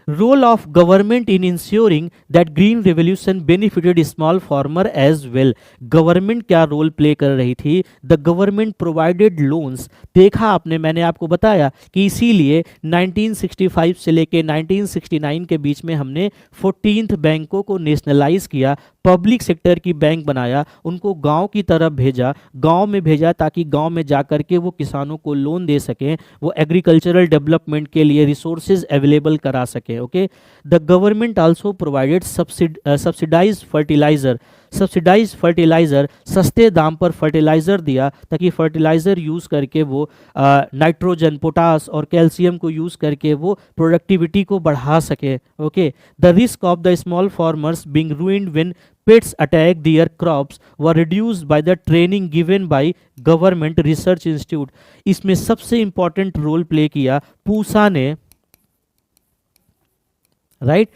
Role of government in insuring that green revolution benefited small farmer as well. Government क्या role play कर रही थी? The government provided loans. देखा आपने, मैंने आपको बताया कि इसीलिए 1965 से लेके 1969 के बीच में हमने 14th बैंकों को नेशनलाइज किया, पब्लिक सेक्टर की बैंक बनाया, उनको गांव की तरफ भेजा, गांव में भेजा ताकि गांव में जाकर के वो किसानों को लोन दे सकें, वो एग्रीकल्चरल डेवलपमेंट के लिए रिसोर्सेज अवेलेबल करा सकें। Okay, the government also provided subsidize fertilizer. Subsidize fertilizer, सस्ते दाम पर फर्टिलाइजर दिया ताकि फर्टिलाइजर यूज करके वो नाइट्रोजन, पोटास और कैल्शियम को यूज करके वो प्रोडक्टिविटी को बढ़ा सके। Okay, the risk of the small farmers being ruined when pests attack their crops were reduced by the training given by government research institute. इसमें सबसे इंपॉर्टेंट रोल प्ले किया पूसा ने, राइट।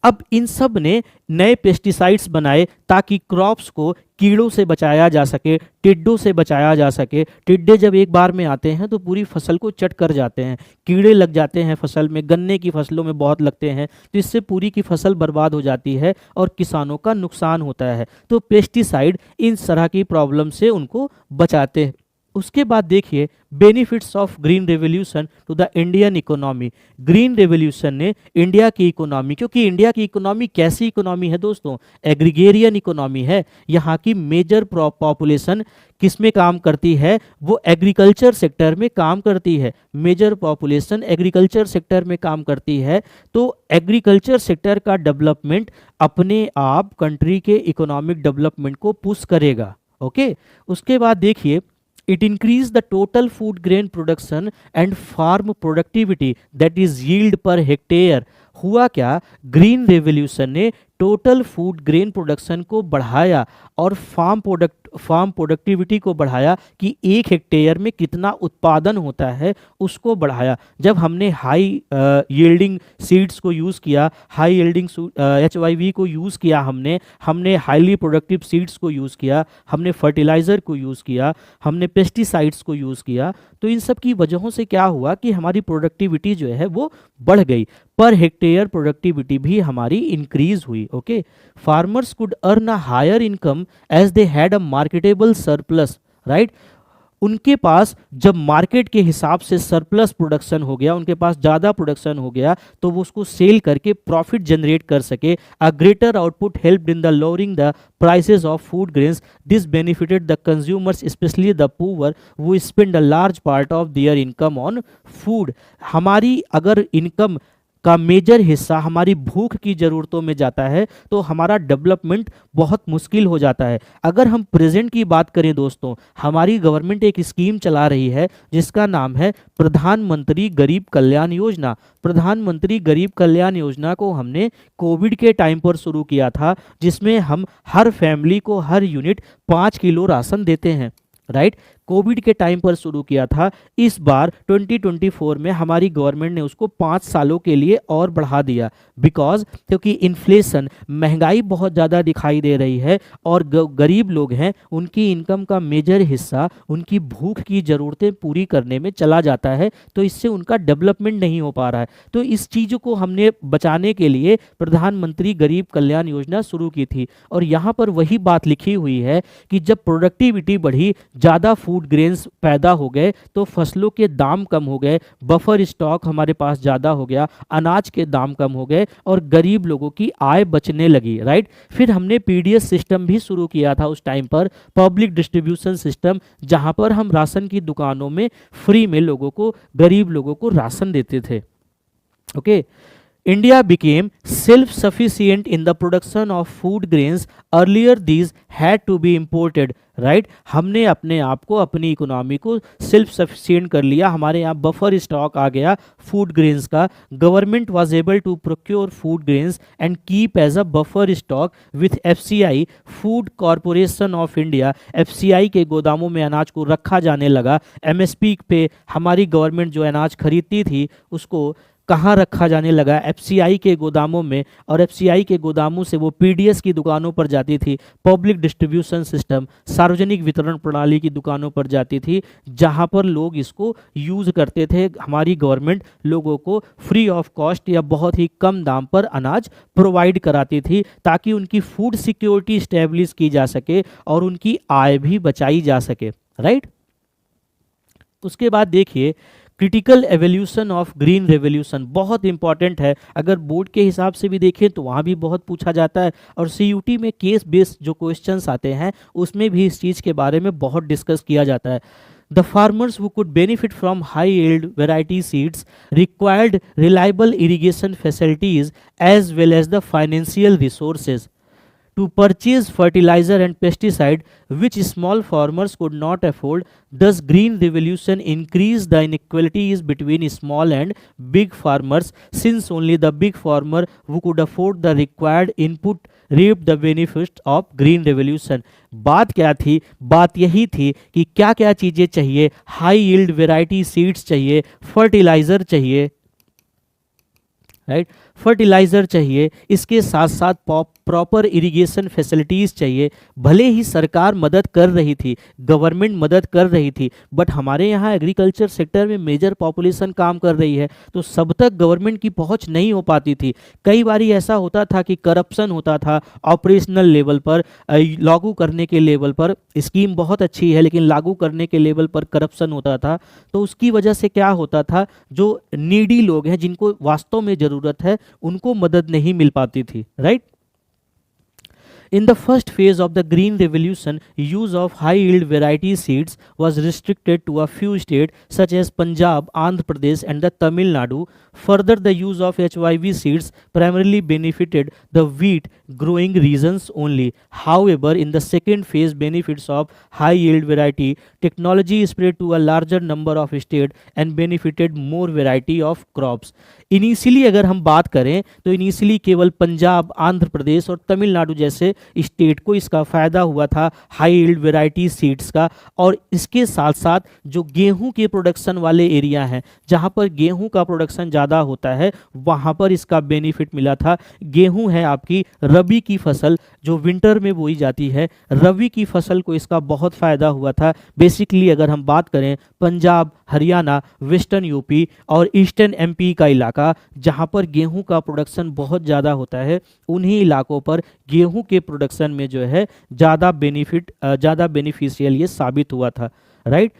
अब इन सब ने नए पेस्टिसाइड्स बनाए ताकि क्रॉप्स को कीड़ों से बचाया जा सके, टिड्डों से बचाया जा सके। टिड्डे जब एक बार में आते हैं तो पूरी फसल को चट कर जाते हैं, कीड़े लग जाते हैं फसल में, गन्ने की फसलों में बहुत लगते हैं, तो इससे पूरी की फसल बर्बाद हो जाती है और किसानों का नुकसान होता है। तो पेस्टिसाइड इन तरह की प्रॉब्लम से उनको बचाते हैं। उसके बाद देखिए benefits of green revolution to the Indian economy. Green revolution ने इंडिया की इकोनॉमी, क्योंकि इंडिया की इकोनॉमी कैसी इकोनॉमी है दोस्तों? एग्रीगेरियन इकोनॉमी है। यहाँ की मेजर पॉपुलेशन किस में काम करती है? वो एग्रीकल्चर सेक्टर में काम करती है। मेजर पॉपुलेशन एग्रीकल्चर सेक्टर में काम करती है। तो एग्रीकल्चर सेक्टर का डेवलपमेंट अपने आप कंट्री के इकोनॉमिक डेवलपमेंट को पुश करेगा। ओके, उसके बाद देखिए it increase the total food grain production and farm productivity that is yield per hectare। हुआ क्या? ग्रीन रेवोल्यूशन ने टोटल फूड ग्रेन प्रोडक्शन को बढ़ाया और फार्म प्रोडक्टिविटी को बढ़ाया कि एक हेक्टेयर में कितना उत्पादन होता है उसको बढ़ाया। जब हमने हाई यील्डिंग सीड्स को यूज़ किया, हाई यील्डिंग HYV को यूज़ किया, हमने हाईली प्रोडक्टिव सीड्स को यूज़ किया, हमने फर्टिलाइज़र को यूज़ किया, हमने पेस्टिसाइड्स को यूज़ किया, तो इन सब की वजहों से क्या हुआ कि हमारी प्रोडक्टिविटी जो है वो बढ़ गई, पर हेक्टेयर प्रोडक्टिविटी भी हमारी इंक्रीज हुई। Okay, farmers could earn a higher income as they had a marketable surplus, right. उनके पास जब मार्केट के हिसाब से सरप्लस प्रोडक्शन हो गया, उनके पास ज़्यादा प्रोडक्शन हो गया, तो वो उसको सेल करके प्रॉफिट जनरेट कर सके। A greater output helped in the lowering the prices of food grains. This benefited the consumers specially the poor who spend a large part of their income on food. हमारी अगर income का major हिस्सा हमारी भूख की ज़रूरतों में जाता है तो हमारा डेवलपमेंट बहुत मुश्किल हो जाता है। अगर हम प्रेजेंट की बात करें दोस्तों, हमारी गवर्नमेंट एक स्कीम चला रही है जिसका नाम है प्रधानमंत्री गरीब कल्याण योजना। प्रधानमंत्री गरीब कल्याण योजना को हमने कोविड के टाइम पर शुरू किया था, जिसमें हम हर फैमिली को हर यूनिट 5 किलो राशन देते हैं, राइट। कोविड के टाइम पर शुरू किया था। इस बार 2024 में हमारी गवर्नमेंट ने उसको 5 सालों के लिए और बढ़ा दिया, बिकॉज क्योंकि इन्फ्लेशन, महंगाई बहुत ज़्यादा दिखाई दे रही है और गरीब लोग हैं, उनकी इनकम का मेजर हिस्सा उनकी भूख की ज़रूरतें पूरी करने में चला जाता है, तो इससे उनका डेवलपमेंट नहीं हो पा रहा है। तो इस चीज़ को हमने बचाने के लिए प्रधानमंत्री गरीब कल्याण योजना शुरू की थी। और यहाँ पर वही बात लिखी हुई है कि जब प्रोडक्टिविटी बढ़ी, ज़्यादा फूड ग्रेन्स पैदा हो गए, तो फसलों के दाम कम हो गए, बफर स्टॉक हमारे पास ज़्यादा हो गया, अनाज के दाम कम हो गए और गरीब लोगों की आय बचने लगी, राइट। फिर हमने PDS सिस्टम भी शुरू किया था उस टाइम पर, पब्लिक डिस्ट्रीब्यूशन सिस्टम, जहां पर हम राशन की दुकानों में फ्री में लोगों को, गरीब लोगों को राशन देते थे। Okay, India became self-sufficient in the production of food grains. Earlier, these had to be imported. Right, हमने अपने आप को, अपनी इकोनॉमी को सेल्फ सफिशिएंट कर लिया, हमारे यहाँ बफर स्टॉक आ गया फूड ग्रेन्स का। Government was able to procure food grains and keep as a buffer stock with FCI, food corporation of India. FCI के गोदामों में अनाज को रखा जाने लगा। MSP पे हमारी गवर्नमेंट जो अनाज खरीदती थी उसको कहाँ रखा जाने लगा, एफसीआई के गोदामों में, और एफसीआई के गोदामों से वो पीडीएस की दुकानों पर जाती थी, पब्लिक डिस्ट्रीब्यूशन सिस्टम, सार्वजनिक वितरण प्रणाली की दुकानों पर जाती थी, जहाँ पर लोग इसको यूज़ करते थे। हमारी गवर्नमेंट लोगों को फ्री ऑफ कॉस्ट या बहुत ही कम दाम पर अनाज प्रोवाइड कराती थी, ताकि उनकी फूड सिक्योरिटी स्टैब्लिश की जा सके और उनकी आय भी बचाई जा सके, राइट। उसके बाद देखिए critical evolution of green revolution बहुत इंपॉर्टेंट है। अगर बोर्ड के हिसाब से भी देखें तो वहाँ भी बहुत पूछा जाता है, और सीयूटी में केस बेस्ड जो क्वेश्चंस आते हैं उसमें भी इस चीज़ के बारे में बहुत डिस्कस किया जाता है। The farmers who could benefit from high yield variety seeds required reliable irrigation facilities as well as the financial resources to purchase fertilizer and pesticide, which small farmers could not afford. Thus, Green Revolution increased the inequalities between small and big farmers, since only the big farmer who could afford the required input reaped the benefits of Green Revolution. बात क्या थी? बात यही थी कि क्या क्या चीज़ें चाहिए, हाई यील्ड वेराइटी सीड्स चाहिए, फर्टिलाइज़र चाहिए, राइट, फर्टिलाइज़र चाहिए, इसके साथ साथ प्रॉपर इरिगेशन फैसिलिटीज़ चाहिए। भले ही सरकार मदद कर रही थी, गवर्नमेंट मदद कर रही थी, बट हमारे यहाँ एग्रीकल्चर सेक्टर में मेजर पॉपुलेशन काम कर रही है, तो सब तक गवर्नमेंट की पहुँच नहीं हो पाती थी। कई बारी ऐसा होता था कि करप्शन होता था ऑपरेशनल लेवल पर, लागू करने के लेवल पर स्कीम बहुत अच्छी है लेकिन लागू करने के लेवल पर करप्शन होता था। तो उसकी वजह से क्या होता था, जो नीडी लोग हैं जिनको वास्तव में ज़रूरत है उनको मदद नहीं मिल पाती थी, right. In the first phase of the Green Revolution, use of high-yield variety seeds was restricted to a few states such as Punjab, Andhra Pradesh and the Tamil Nadu. Further, the use of HYV seeds primarily benefited the wheat growing regions only. However, in the second phase, benefits of high-yield variety technology spread to a larger number of states and benefited more variety of crops. Initially अगर हम बात करें तो initially केवल पंजाब, आंध्र प्रदेश और तमिलनाडु जैसे state को इसका फ़ायदा हुआ था हाई यील्ड वैरायटी सीड्स का, और इसके साथ साथ जो गेहूं के प्रोडक्शन वाले एरिया हैं जहां पर गेहूं का प्रोडक्शन ज़्यादा होता है वहां पर इसका बेनिफिट मिला था। गेहूं है आपकी रबी की फसल जो विंटर में बोई जाती है, रबी की फसल को इसका बहुत फ़ायदा हुआ था। बेसिकली अगर हम बात करें पंजाब, हरियाणा, वेस्टर्न यूपी और ईस्टर्न एमपी का इलाका जहां पर गेहूं का प्रोडक्शन बहुत ज़्यादा होता है, उन्हीं इलाकों पर गेहूं के प्रोडक्शन में जो है ज़्यादा बेनिफिशियल ये साबित हुआ था, राइट।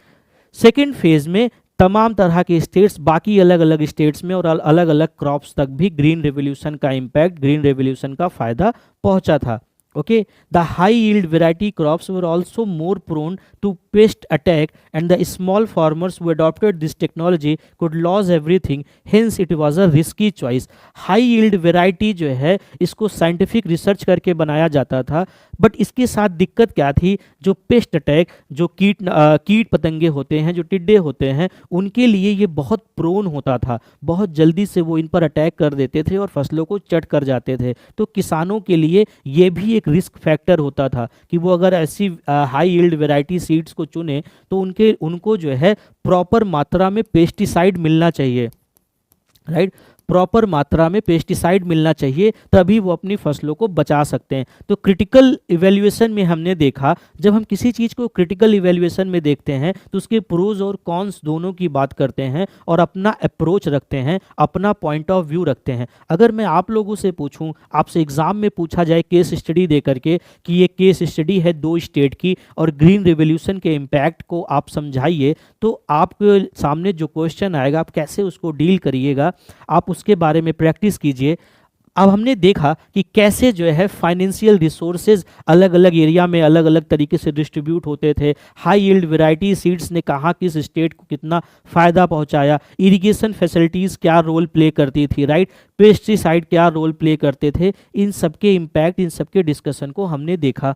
सेकेंड फेज में तमाम तरह के स्टेट्स, बाकी अलग अलग स्टेट्स में और अलग अलग क्रॉप्स तक भी ग्रीन रेवोल्यूशन का इम्पैक्ट, ग्रीन रेवोल्यूशन का फ़ायदा पहुंचा था। Okay, the high yield variety crops were also more prone to pest attack, and the small farmers who adopted this technology could lose everything. Hence, it was a risky choice. High yield variety जो है इसको scientific research करके बनाया जाता था, but इसके साथ दिक्कत क्या थी, जो पेस्ट अटैक, जो कीट पतंगे होते हैं, जो टिड्डे होते हैं, उनके लिए ये बहुत प्रोन होता था, बहुत जल्दी से वो इन पर अटैक कर देते थे और फसलों को चट कर जाते थे। तो किसानों के लिए ये भी एक रिस्क फैक्टर होता था कि वो अगर ऐसी हाई यील्ड वैरायटी सीड्स को चुने तो उनको जो है प्रॉपर मात्रा में पेस्टिसाइड मिलना चाहिए, राइट, प्रॉपर मात्रा में पेस्टिसाइड मिलना चाहिए, तभी वो अपनी फसलों को बचा सकते हैं। तो क्रिटिकल इवैल्यूएशन में हमने देखा, जब हम किसी चीज़ को क्रिटिकल इवैल्यूएशन में देखते हैं तो उसके प्रोज और कॉन्स दोनों की बात करते हैं और अपना अप्रोच रखते हैं, अपना पॉइंट ऑफ व्यू रखते हैं। अगर मैं आप लोगों से पूछूं, आपसे एग्जाम में पूछा जाए केस स्टडी दे करके कि ये केस स्टडी है 2 स्टेट की और ग्रीन रेवोल्यूशन के इम्पैक्ट को आप समझाइए, तो आपके सामने जो क्वेश्चन आएगा आप कैसे उसको डील करिएगा, आप उसके बारे में प्रैक्टिस कीजिए। अब हमने देखा कि कैसे जो है फाइनेंशियल रिसोर्सेज अलग अलग एरिया में अलग अलग तरीके से डिस्ट्रीब्यूट होते थे, हाई यील्ड वैरायटी सीड्स ने कहाँ किस स्टेट को कितना फ़ायदा पहुंचाया, इरिगेशन फैसिलिटीज़ क्या रोल प्ले करती थी, राइट, पेस्टिसाइड क्या रोल प्ले करते थे, इन सब के इम्पैक्ट, इन सब के डिस्कशन को हमने देखा।